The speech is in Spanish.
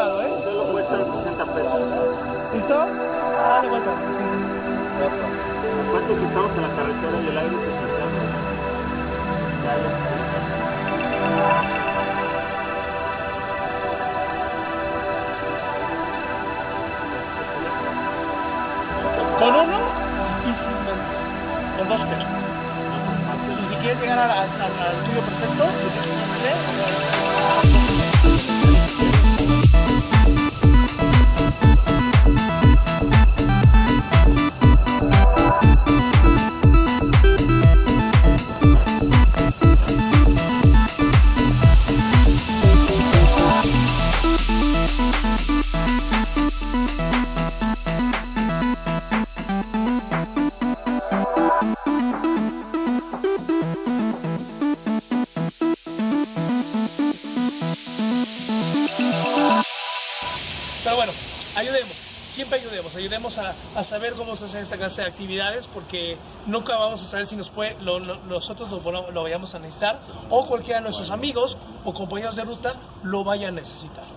lado, ¿eh? Solo cuesta 60 pesos. ¿Listo? Dale vuelta. Aparte que estamos en la carretera y el aire se está. Con uno, difícilmente. Con dos pesos. Y si quieres llegar al tuyo perfecto, pero bueno, ayudemos a saber cómo se hacen esta clase de actividades, porque nunca vamos a saber si nosotros lo vayamos a necesitar, o cualquiera de nuestros amigos o compañeros de ruta lo vayan a necesitar.